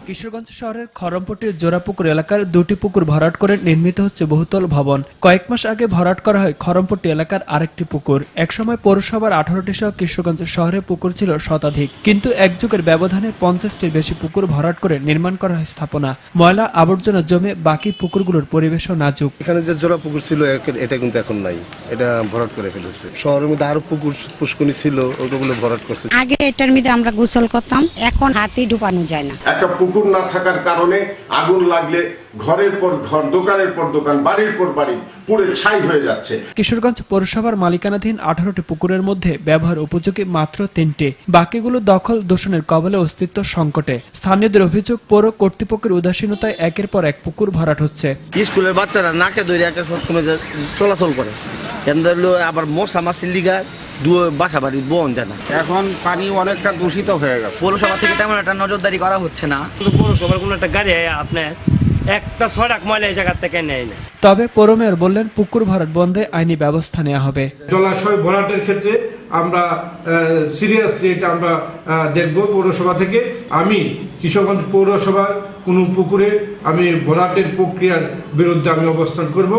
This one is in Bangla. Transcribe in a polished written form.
কিশোরগঞ্জ শহরের খরমপট্টির জোড়াপুকুর এলাকার দুটি পুকুর ভরাট করে নির্মিত হচ্ছে বহুতল ভবন। কয়েক মাস আগে ভরাট করা হয় খরমপট্টি এলাকার আরেকটি পুকুর। একসময় পৌরসভার 18টি সহ কিশোরগঞ্জ শহরে পুকুর ছিল শতাধিক, কিন্তু এক যুগের ব্যবধানে 50টির বেশি পুকুর ভরাট করে নির্মাণ করা হয় স্থাপনা। ময়লা আবর্জনা জমে বাকি পুকুরগুলোর পরিবেশও নাজুক। এখানে যে জোড়া পুকুর ছিল এটা কিন্তু এখন নাই, এটা ভরাট করে ফেলেছে। শহরের মধ্যে আরো পুকুর পুষ্করণী ছিল, ওগুলো ভরাট করছে। আগে এটার মধ্যে আমরা গোসল করতাম, এখন হাতে ডুবানো যায় না। একটা পুকুর না থাকার কারণে আগুন লাগলে ঘরের পর ঘর, দোকানের পর দোকান, বাড়ির পর বাড়ি পুড়ে ছাই হয়ে যাচ্ছে। কিশোরগঞ্জ পৌরসভার মালিকানাধীন 18টি পুকুরের মধ্যে ব্যবহার উপযোগী মাত্র 3টি, বাকিগুলো দখল দূষণের কবলে অস্তিত্ব সংকটে। স্থানীয়দের অভিযোগ, পৌর কর্তৃপক্ষের উদাসীনতায় একের পর এক পুকুর ভরাট হচ্ছে। স্কুলের বাচ্চারা নাকে ধরে একটা সবসময় চলাচল করে, আবার মশা মাছির লিগা বাসা বাড়ি বন যায় না। এখন পানি অনেকটা দূষিত হয়ে গেছে। পৌরসভা থেকে তেমন একটা নজরদারি করা হচ্ছে না। পৌরসভার কোনো একটা গাড়ি আপনার একটা ছড়াক ময়লা এই জায়গার থেকে নেয় না। তবে পৌর মেয়র বললেন, পুকুর ভরাট বন্ধে আইনি ব্যবস্থা নেওয়া হবে। জলাশয় ভরাটের ক্ষেত্রে আমরা সিরিয়াসলি এটা আমরা দেখব পৌরসভা থেকে। আমি কিশোরগঞ্জ পৌরসভার কোনো পুকুরে আমি ভরাটের প্রক্রিয়ার বিরুদ্ধে আমি অবস্থান করব।